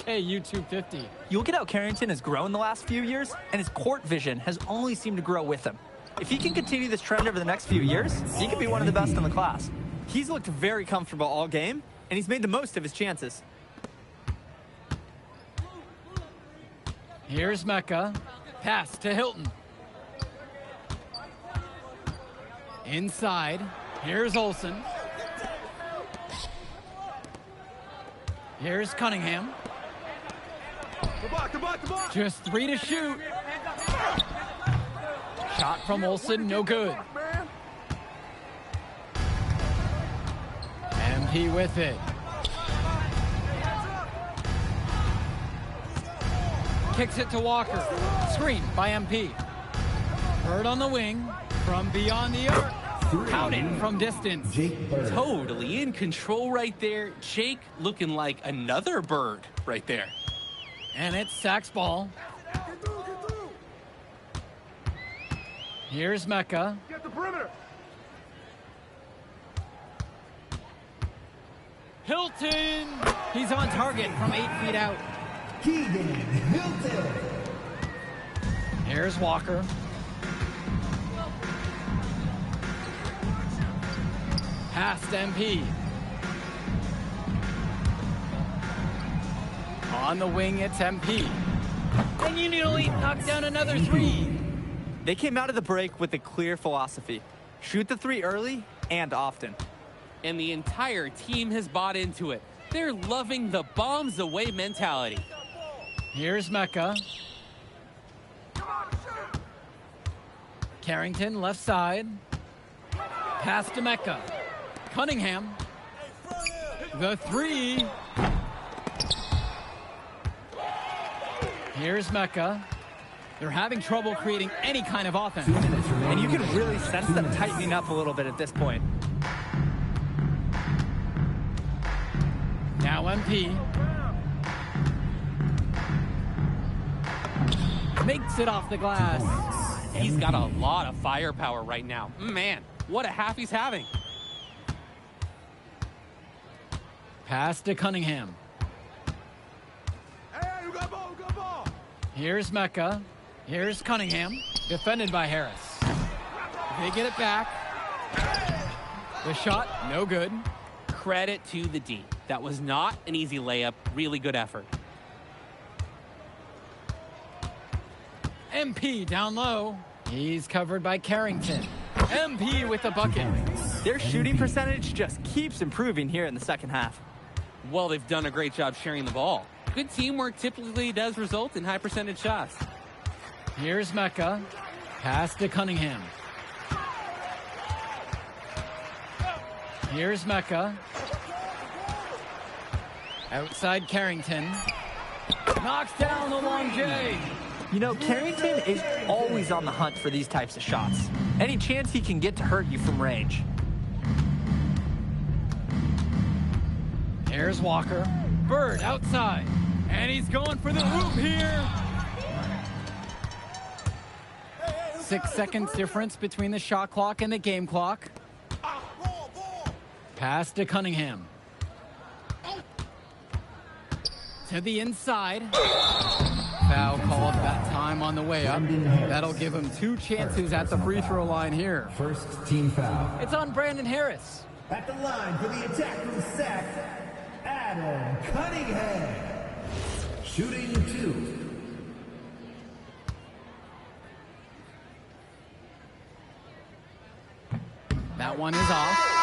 4K YouTube 50. You look at how Carrington has grown the last few years, and his court vision has only seemed to grow with him. If he can continue this trend over the next few years, he could be one of the best in the class. He's looked very comfortable all game, and he's made the most of his chances. Here's Mecca. Pass to Hilton. Inside. Here's Olsen. Here's Cunningham. Just 3 to shoot. Shot from Olsen, no good. MP with it. Kicks it to Walker. Screen by MP. Bird on the wing. From beyond the arc. Count it from distance. Totally in control right there. Jake looking like another Bird right there. And it's Sachs ball. Here's Mecca. Get the perimeter. Hilton. He's on target from 8 feet out. Keegan Hilton. Here's Walker. Past MP. On the wing, it's MP. And Unity knocks down another 3. They came out of the break with a clear philosophy. Shoot the 3 early and often. And the entire team has bought into it. They're loving the bombs away mentality. Here's Mecca. Carrington, left side. Pass to Mecca. Cunningham. The 3. Here's Mecca. They're having trouble creating any kind of offense. And you can really sense them tightening up a little bit at this point. Now MP. Makes it off the glass. He's got a lot of firepower right now. Man, what a half he's having. Pass to Cunningham. Hey, you got ball, you got ball. Here's Mecca. Here's Cunningham. Defended by Harris. They get it back. The shot, no good. Credit to the D. That was not an easy layup. Really good effort. MP down low. He's covered by Carrington. MP with the bucket. Their shooting percentage just keeps improving here in the second half. Well, they've done a great job sharing the ball. Good teamwork typically does result in high percentage shots. Here's Mecca. Pass to Cunningham. Here's Mecca. Outside Carrington. Knocks down the long J. You know, Carrington is always on the hunt for these types of shots. Any chance he can get to hurt you from range. Here's Walker. Bird outside. And he's going for the hoop here. 6 seconds difference between the shot clock and the game clock. Pass to Cunningham. To the inside. Foul called that time on the way up. That'll give him 2 chances at the free throw line here. First team foul. It's on Brandon Harris. At the line for the attack from Sachs, Adam Cunningham. Shooting 2. That one is off.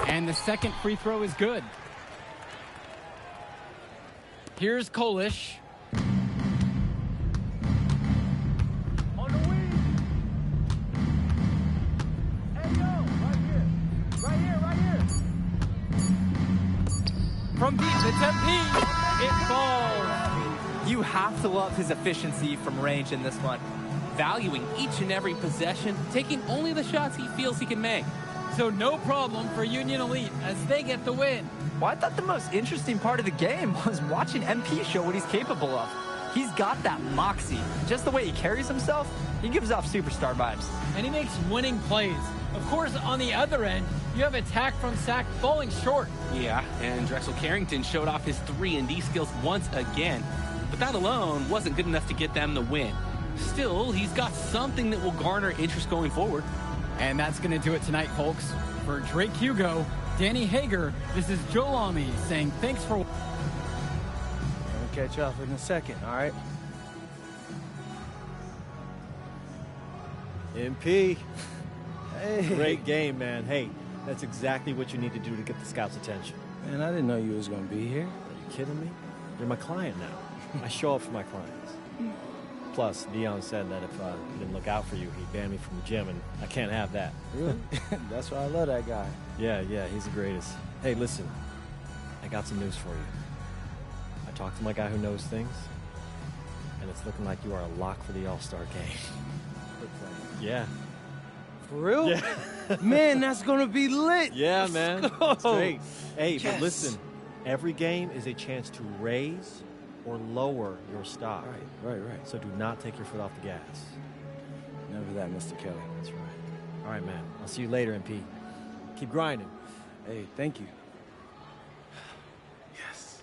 And the second free throw is good. Here's Kolish. On the wing. Hey, yo, right here. Right here, right here. From deep, it's MP. It falls. You have to love his efficiency from range in this one. Valuing each and every possession, taking only the shots he feels he can make. So no problem for Union Elite as they get the win. Well, I thought the most interesting part of the game was watching MP show what he's capable of. He's got that moxie. Just the way he carries himself, he gives off superstar vibes. And he makes winning plays. Of course, on the other end, you have attack from Sack falling short. Yeah, and Drexel Carrington showed off his 3-and-D skills once again. But that alone wasn't good enough to get them the win. Still, he's got something that will garner interest going forward. And that's going to do it tonight, folks. For Drake Hugo, Danny Hager, this is Joe Lamy saying thanks for... I'll catch up in a second, all right? MP. Hey. Great game, man. Hey, that's exactly what you need to do to get the scouts' attention. Man, I didn't know you was going to be here. Are you kidding me? You're my client now. I show up for my clients. Plus, Dion said that if I didn't look out for you, he'd ban me from the gym, and I can't have that. Really? That's why I love that guy. Yeah, he's the greatest. Hey, listen, I got some news for you. I talked to my guy who knows things, and it's looking like you are a lock for the All-Star game. Yeah. For real? Yeah. Man, that's going to be lit. Yeah, man. It's great. Hey, Yes. but listen, every game is a chance to raise or lower your stock. Right. So do not take your foot off the gas. Never that, Mr. Kelly. That's right. All right, man. I'll see you later, MP. Keep grinding. Hey, thank you. Yes.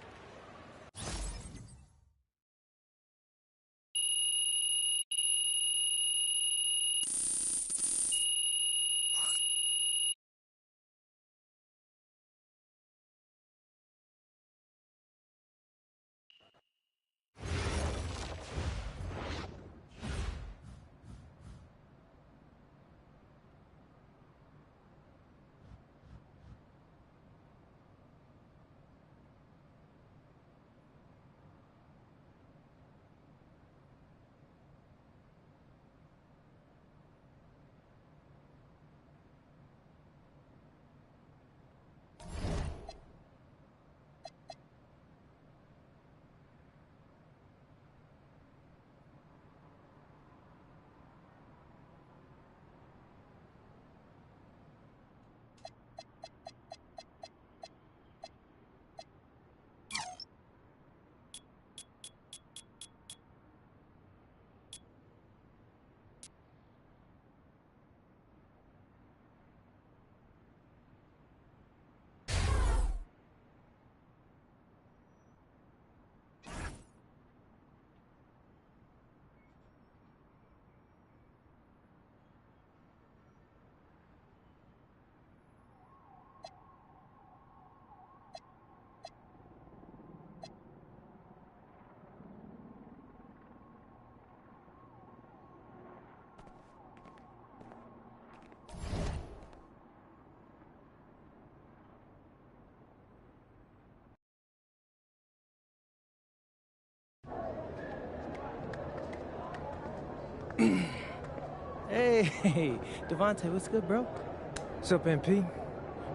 Hey, Devontae, what's good, bro? What's up, MP?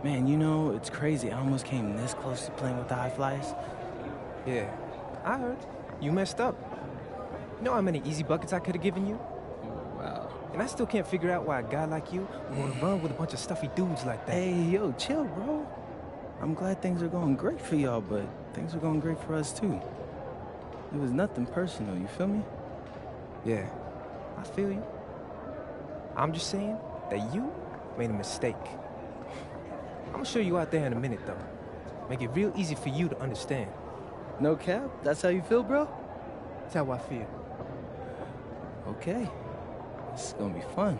Man, you know, it's crazy. I almost came this close to playing with the High Flyers. Yeah, I heard. You messed up. You know how many easy buckets I could have given you? Wow. And I still can't figure out why a guy like you would want to run with a bunch of stuffy dudes like that. Hey, yo, chill, bro. I'm glad things are going great for y'all, but things are going great for us, too. It was nothing personal, you feel me? Yeah, I feel you. I'm just saying that you made a mistake. I'm gonna show you out there in a minute, though. Make it real easy for you to understand. No cap? That's how you feel, bro? That's how I feel. Okay. This is gonna be fun.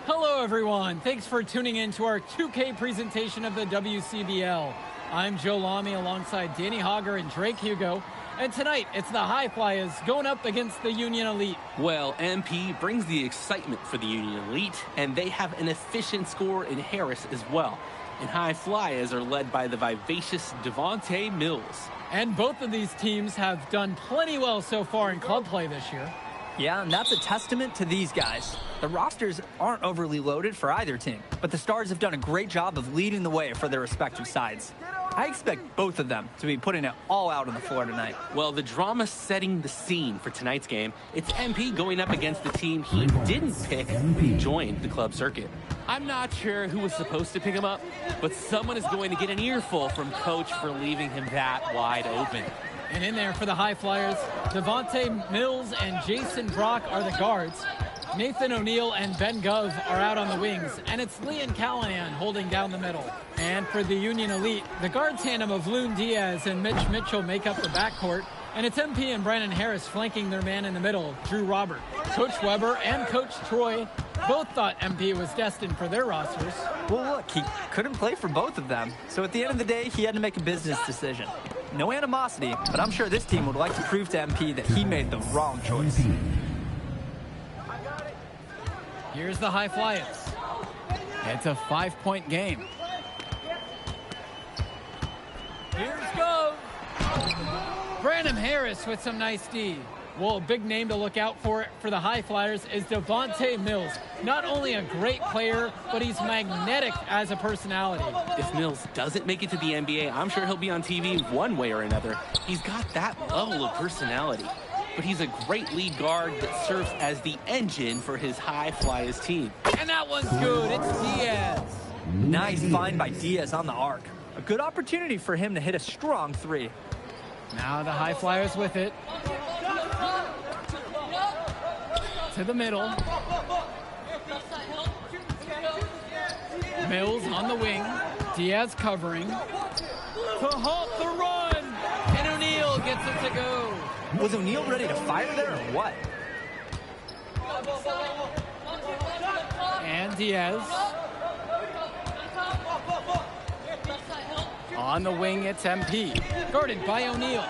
Hello, everyone. Thanks for tuning in to our 2K presentation of the WCBL. I'm Joe Lamy alongside Danny Hager and Drake Hugo. And tonight, it's the High Flyers going up against the Union Elite. Well, MP brings the excitement for the Union Elite, and they have an efficient scorer in Harris as well. And High Flyers are led by the vivacious Devontae Mills. And both of these teams have done plenty well so far in club play this year. Yeah, and that's a testament to these guys. The rosters aren't overly loaded for either team, but the Stars have done a great job of leading the way for their respective sides. I expect both of them to be putting it all out on the floor tonight. Well, the drama setting the scene for tonight's game, it's MP going up against the team he didn't pick who joined the club circuit. I'm not sure who was supposed to pick him up, but someone is going to get an earful from Coach for leaving him that wide open. And in there for the High Flyers, Devontae Mills and Jason Brock are the guards. Nathan O'Neill and Ben Gov are out on the wings, and it's Leon Callahan holding down the middle. And for the Union Elite, the guard tandem of Loon Diaz and Mitch Mitchell make up the backcourt, and it's MP and Brandon Harris flanking their man in the middle, Drew Robert. Coach Weber and Coach Troy both thought MP was destined for their rosters. Well, look, he couldn't play for both of them, so at the end of the day, he had to make a business decision. No animosity, but I'm sure this team would like to prove to MP that he made the wrong choice. Here's the High Flyers. It's a 5-point game. Here's Gove. Brandon Harris with some nice D. Well, a big name to look out for the High Flyers is Devontae Mills. Not only a great player, but he's magnetic as a personality. If Mills doesn't make it to the NBA, I'm sure he'll be on TV one way or another. He's got that level of personality. But he's a great lead guard that serves as the engine for his High Flyers team. And that one's good. It's Diaz. Nice find by Diaz on the arc. A good opportunity for him to hit a strong three. Now the High Flyers with it. To the middle. Mills on the wing. Diaz covering. To halt the run. And O'Neill gets it to go. Was O'Neill ready to fire there or what? And Diaz. On the wing, it's MP. Guarded by O'Neill.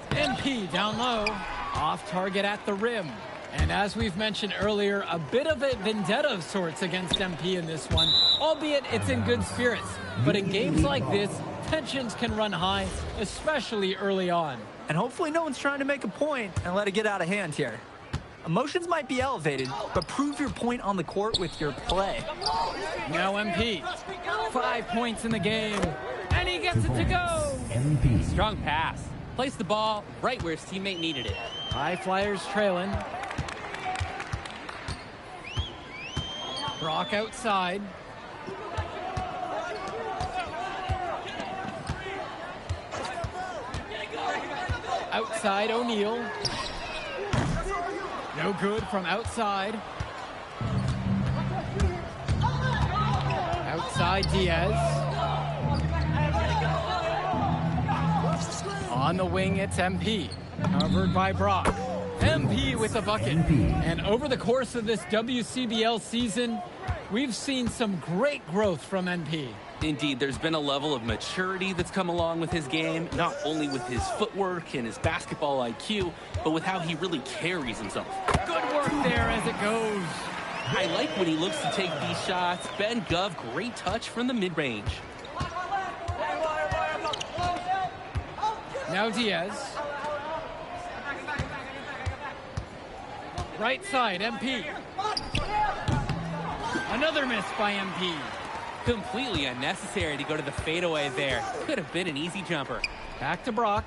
MP down low. Off target at the rim. And as we've mentioned earlier, a bit of a vendetta of sorts against MP in this one, albeit it's in good spirits. But in games like this, tensions can run high, especially early on. And hopefully no one's trying to make a point and let it get out of hand here. Emotions might be elevated, but prove your point on the court with your play. Now MP, 5 points in the game, and he gets it to go. Strong pass. Placed the ball right where his teammate needed it. High Flyers trailing. Brock outside. Outside O'Neill. No good from outside. Outside Diaz. On the wing, it's MP. Covered by Brock. MP with a bucket. And over the course of this WCBL season, we've seen some great growth from MP. Indeed, there's been a level of maturity that's come along with his game, not only with his footwork and his basketball IQ, but with how he really carries himself. Good work there as it goes. I like when he looks to take these shots. Ben Gov, great touch from the mid-range. Now Diaz. Right side, MP. Another miss by MP. Completely unnecessary to go to the fadeaway there. Could have been an easy jumper. Back to Brock.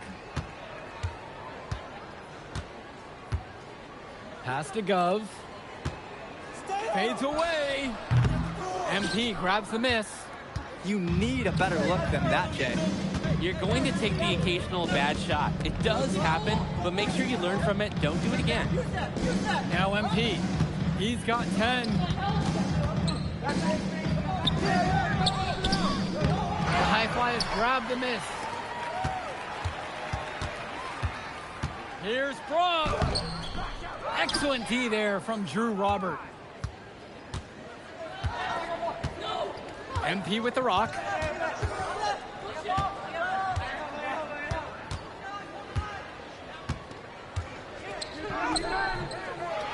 Pass to Gov. Fades away. MP grabs the miss. You need a better look than that, Jay. You're going to take the occasional bad shot. It does happen, but make sure you learn from it. Don't do it again. Now MP. He's got 10. The High Flyers grab the miss. Here's Brock. Excellent D there from Drew Robert. MP with the rock.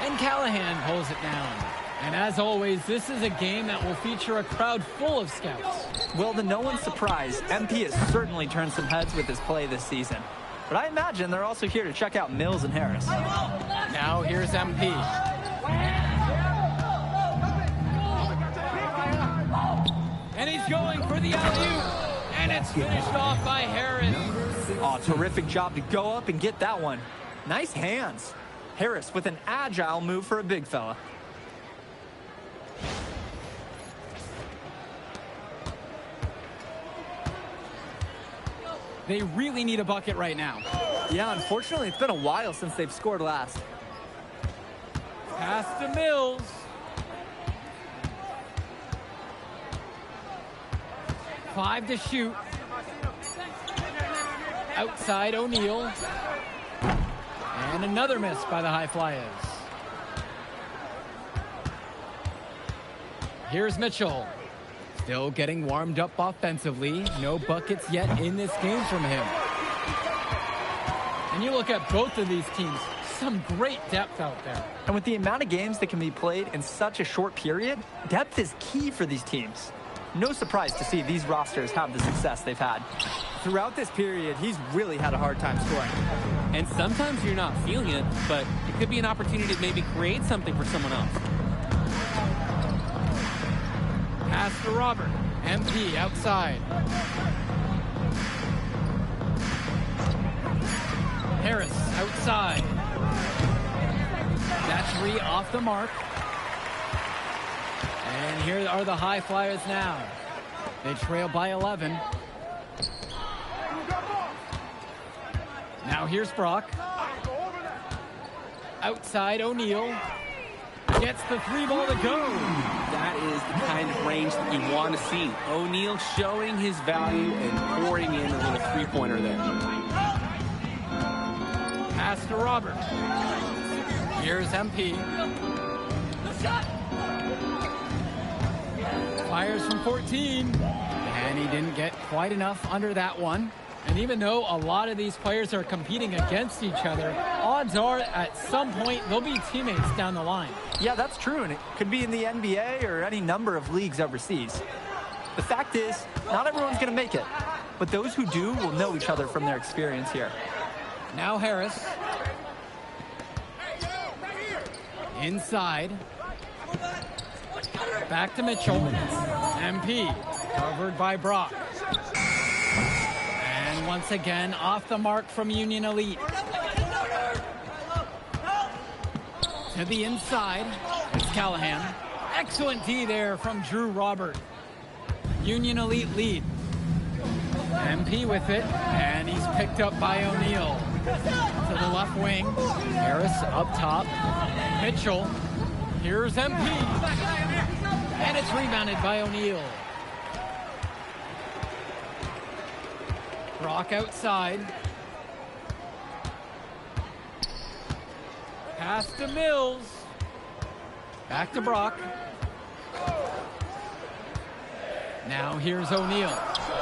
And Callahan pulls it down. And as always, this is a game that will feature a crowd full of scouts. Well, to no one's surprise, MP has certainly turned some heads with his play this season. But I imagine they're also here to check out Mills and Harris. Now here's MP. going for the alley-oop, and it's finished off by Harris. Oh, terrific job to go up and get that one. Nice hands. Harris with an agile move for a big fella. They really need a bucket right now. Yeah, unfortunately, it's been a while since they've scored last. Pass to Mills. Five to shoot. Outside O'Neal. And another miss by the High Flyers. Here's Mitchell. Still getting warmed up offensively. No buckets yet in this game from him. And you look at both of these teams, some great depth out there. And with the amount of games that can be played in such a short period, depth is key for these teams. No surprise to see these rosters have the success they've had. Throughout this period, he's really had a hard time scoring. And sometimes you're not feeling it, but it could be an opportunity to maybe create something for someone else. Pass to Robert. MP outside. Harris outside. That three off the mark. And here are the High Flyers now. They trail by 11. Now here's Brock. Outside O'Neal. Gets the three ball to go. That is the kind of range that you want to see. O'Neal showing his value and pouring in a little three-pointer there. Pass to Robert. Here's MP. Fires from 14. And he didn't get quite enough under that one. And even though a lot of these players are competing against each other, odds are at some point they'll be teammates down the line. Yeah, that's true, and it could be in the NBA or any number of leagues overseas. The fact is, not everyone's going to make it, but those who do will know each other from their experience here. Now Harris. Inside. Back to Mitchell. MP. Covered by Brock. And once again, off the mark from Union Elite. To the inside. It's Callahan. Excellent D there from Drew Robert. Union Elite lead. MP with it, and he's picked up by O'Neal. To the left wing. Harris up top. Mitchell. Here's MP. And it's rebounded by O'Neal. Brock outside. Pass to Mills. Back to Brock. Now here's O'Neal.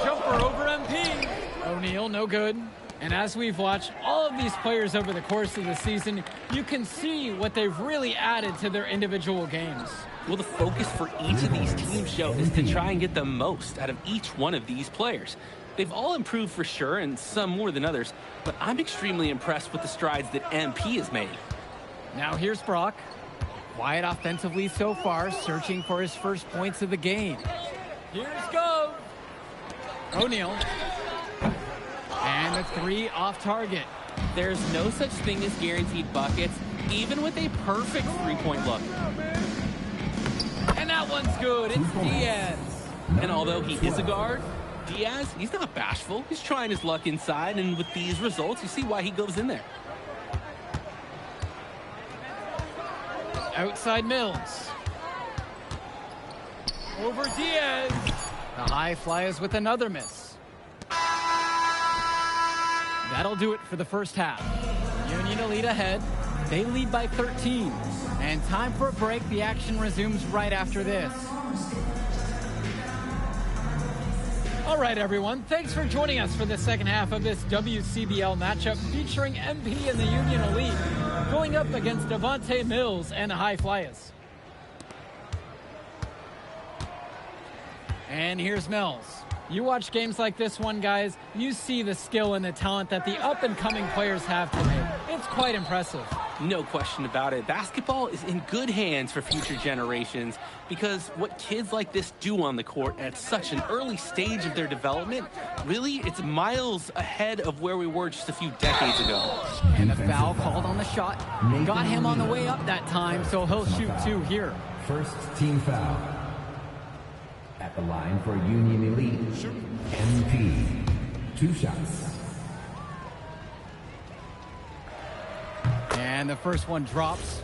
Jumper over MP. O'Neal, no good. And as we've watched all of these players over the course of the season, you can see what they've really added to their individual games. Well, the focus for each of these teams show is to try and get the most out of each one of these players. They've all improved for sure, and some more than others, but I'm extremely impressed with the strides that MP has made. Now here's Brock. Quiet offensively so far, searching for his first points of the game. Here's Go. O'Neal. And a three off target. There's no such thing as guaranteed buckets, even with a perfect three-point look. And that one's good. It's Diaz. And although he is a guard, Diaz, he's not bashful. He's trying his luck inside, and with these results, you see why he goes in there. Outside Mills. Over Diaz. The High Flyers with another miss. That'll do it for the first half. Union Elite ahead. They lead by 13. And time for a break. The action resumes right after this. All right, everyone. Thanks for joining us for the second half of this WCBL matchup featuring MP and the Union Elite going up against Devontae Mills and the High Flyers. And here's Mills. You watch games like this one, guys, you see the skill and the talent that the up-and-coming players have today. It's quite impressive. No question about it. Basketball is in good hands for future generations because what kids like this do on the court at such an early stage of their development, really, it's miles ahead of where we were just a few decades ago. And a foul called on the shot. Got him on the way up that time, so he'll shoot 2 here. First team foul. At the line for Union Elite, MP. 2 shots. And the first one drops.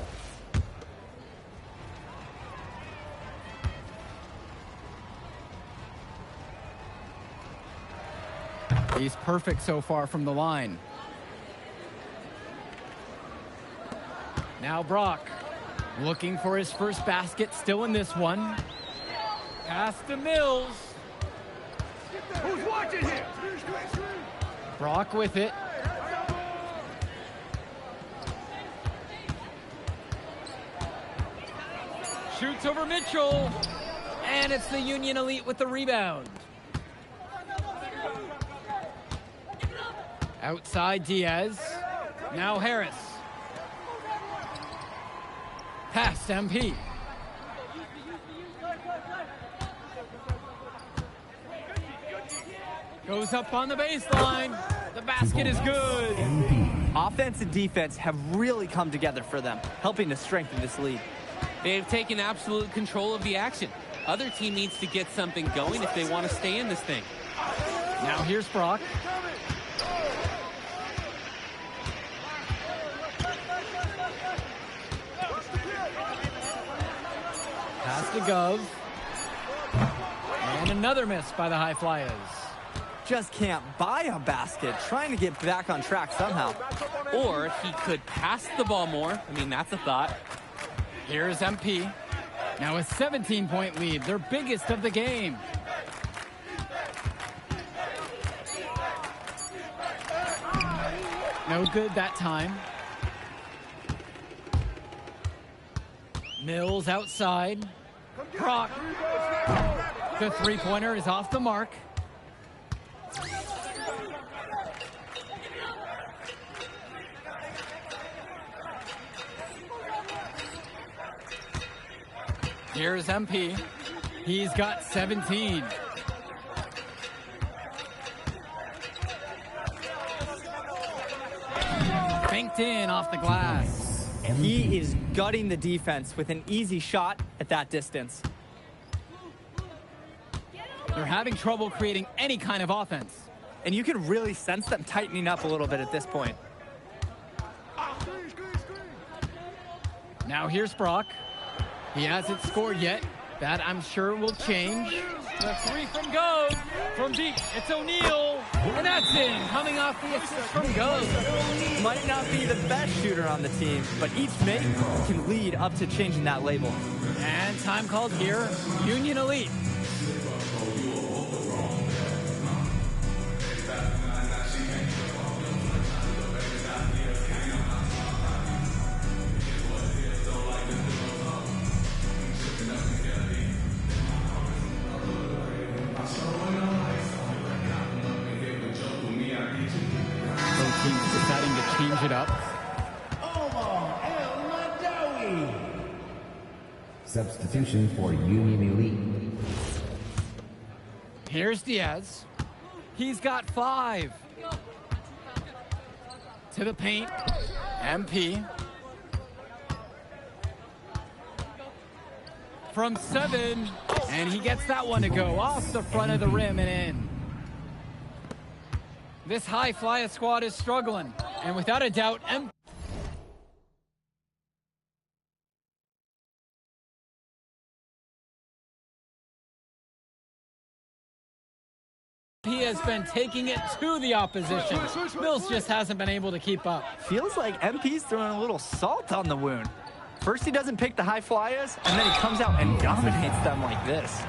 He's perfect so far from the line. Now Brock looking for his first basket, still in this one. Pass to Mills. Who's watching here? Brock with it. Shoots over Mitchell. And it's the Union Elite with the rebound. Outside Diaz. Now Harris. Pass MP. Goes up on the baseline. The basket is good. Offense and defense have really come together for them, helping to strengthen this lead. They've taken absolute control of the action. Other team needs to get something going if they want to stay in this thing. Now here's Brock. Pass to Gov. And another miss by the High Flyers. Just can't buy a basket, trying to get back on track somehow. Or he could pass the ball more. I mean, that's a thought. Here's MP. Now a 17-point lead, their biggest of the game. No good that time. Mills outside. Brock. The three-pointer is off the mark. Here's MP. He's got 17. Banked in off the glass. He is gutting the defense with an easy shot at that distance. They're having trouble creating any kind of offense. And you can really sense them tightening up a little bit at this point. Now here's Brock. He hasn't scored yet. That, I'm sure, will change. The three from Gove. From deep, it's O'Neal. And that's in, coming off the assist from Gove. Might not be the best shooter on the team, but each make can lead up to changing that label. And time called here, Union Elite. Deciding to change it up. Substitution for Union Elite. Here's Diaz. He's got 5. To the paint. MP. From 7. And he gets that one to go off the front of the rim and in. This High Flyer squad is struggling. And without a doubt, he has been taking it to the opposition. Mills just hasn't been able to keep up. Feels like MP's throwing a little salt on the wound. First he doesn't pick the High Flyers, and then he comes out and dominates them like this.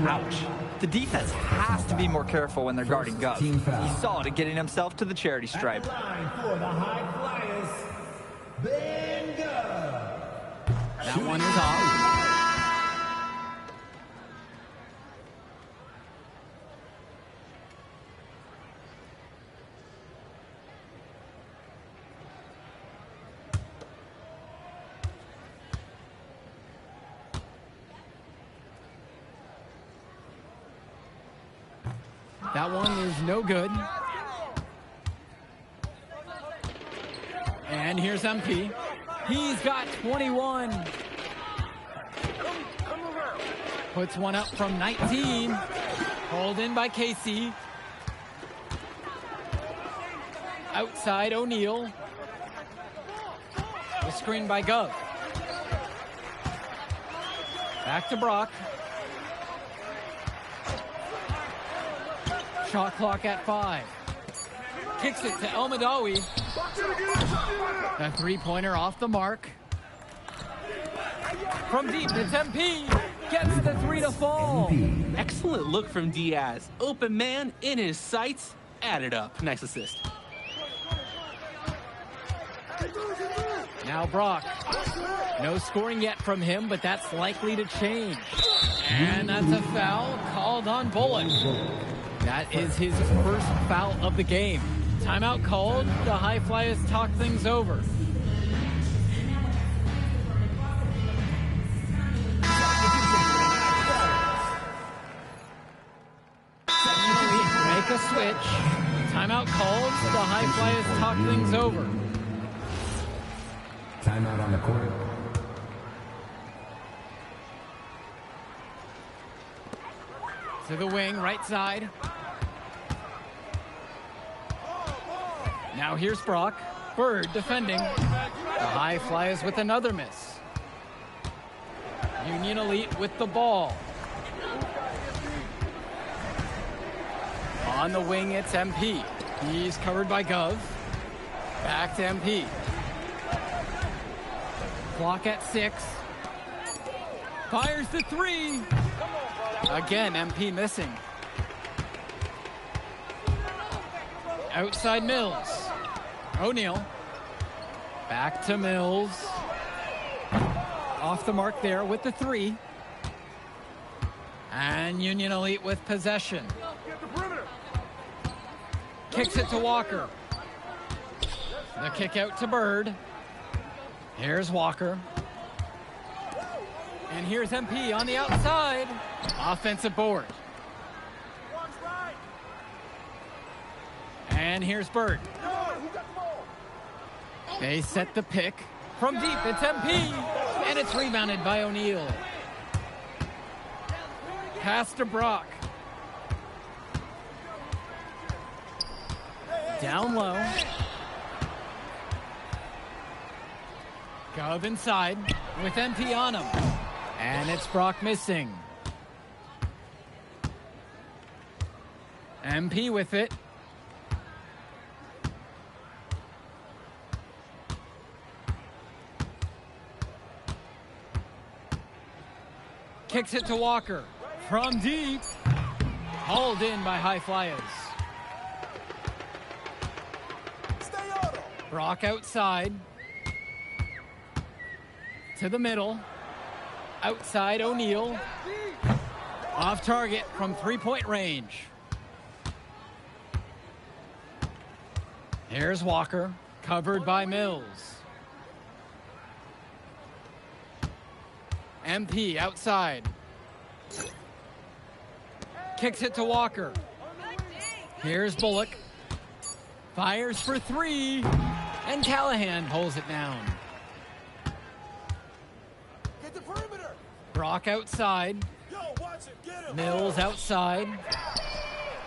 Ouch. The defense has to be more careful when they're guarding Gov. He's solid at getting himself to the charity stripe. For the High Flyers, Ben Gov. That one is off. That one is no good. And here's MP. He's got 21. Puts one up from 19. Hauled in by Casey. Outside O'Neal. The screen by Gov. Back to Brock. Shot clock at 5. Kicks it to El Madawi. A three-pointer off the mark. From deep, it's MP. Gets the three to fall. Excellent look from Diaz. Open man in his sights. Added up. Nice assist. Now Brock. No scoring yet from him, but that's likely to change. And that's a foul called on Bullock. That is his first foul of the game. Timeout called. The High Flyers talk things over. Make a switch. Timeout called. The High Flyers talk things over. Timeout on the court. To the wing, right side. Now here's Brock. Bird defending. The High Flyers with another miss. Union Elite with the ball. On the wing, it's MP. He's covered by Gov. Back to MP. Clock at 6. Fires the three. Again, MP missing. Outside Mills. O'Neal. Back to Mills. Off the mark there with the three. And Union Elite with possession. Kicks it to Walker. The kick out to Bird. Here's Walker. And here's MP on the outside. Offensive board. And here's Bird. They set the pick. From deep, it's MP. And it's rebounded by O'Neal. Pass to Brock. Down low. Gov inside with MP on him. And it's Brock missing. MP with it. Kicks it to Walker. From deep. Hauled in by High Flyers. Brock outside. To the middle. Outside O'Neal. Off target from three-point range. Here's Walker. Covered by Mills. MP outside. Kicks it to Walker. Here's Bullock. Fires for three. And Callahan pulls it down. Get the perimeter. Brock outside. Yo, watch it. Get him. Mills outside.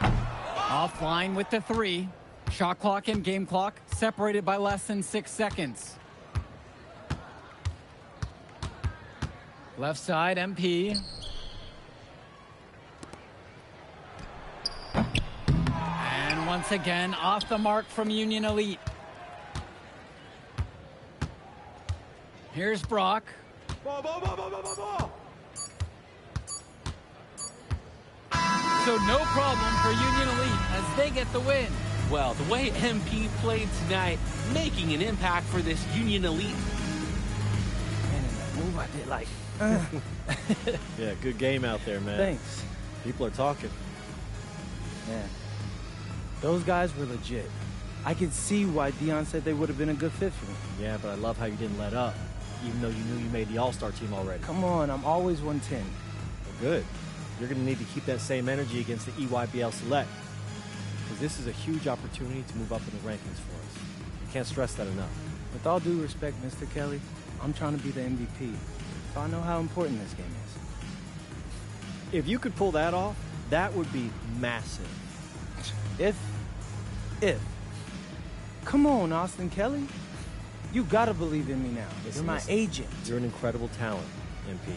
Offline with the three. Shot clock and game clock separated by less than 6 seconds. Left side, MP. And once again, off the mark from Union Elite. Here's Brock. Ball, ball, ball, ball, ball, ball, ball. So no problem for Union Elite as they get the win. Well, the way MP played tonight, making an impact for this Union Elite. Man, in that move I did like. Yeah, good game out there, man. Thanks. People are talking. Man, those guys were legit. I could see why Dion said they would have been a good fit for me. Yeah, but I love how you didn't let up, even though you knew you made the All-Star team already. Come on, I'm always 110. Well, good. You're going to need to keep that same energy against the EYBL Select. because this is a huge opportunity to move up in the rankings for us. Can't stress that enough. With all due respect, Mr. Kelly, I'm trying to be the MVP. So I know how important this game is. If you could pull that off, that would be massive. If. Come on, Austin Kelly. You gotta believe in me now. You're my agent. You're an incredible talent, MP.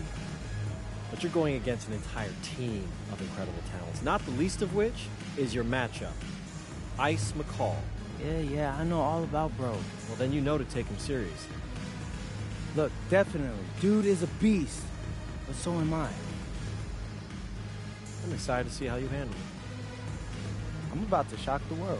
But you're going against an entire team of incredible talents, not the least of which is your matchup, Ice McCall. Yeah, I know all about bro. Well, then you know to take him seriously. Look, definitely. Dude is a beast. But so am I. I'm excited to see how you handle it. I'm about to shock the world.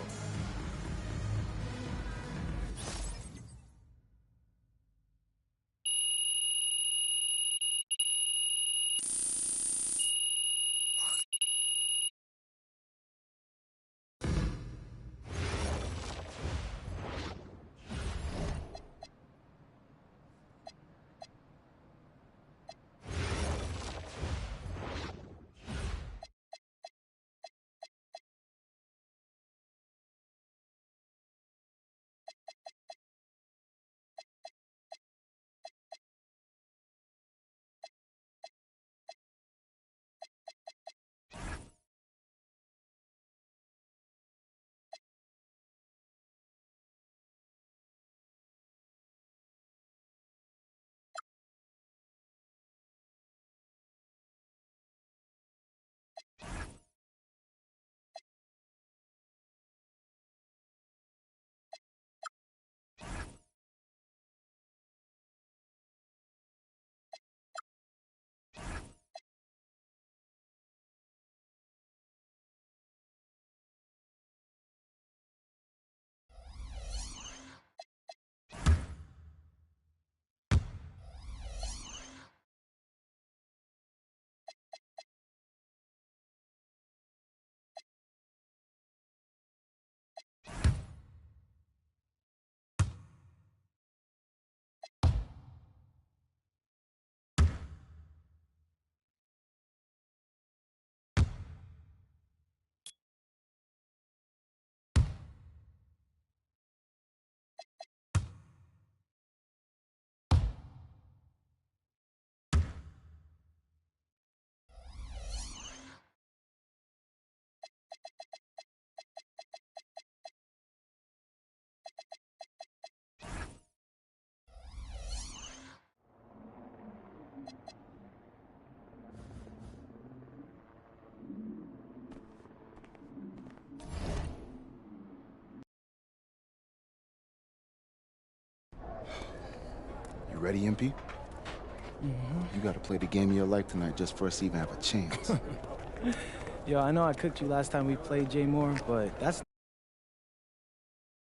You ready, MP? You gotta play the game of your life tonight just for us to even have a chance. Yo, I know I cooked you last time we played Jay Moore, but that's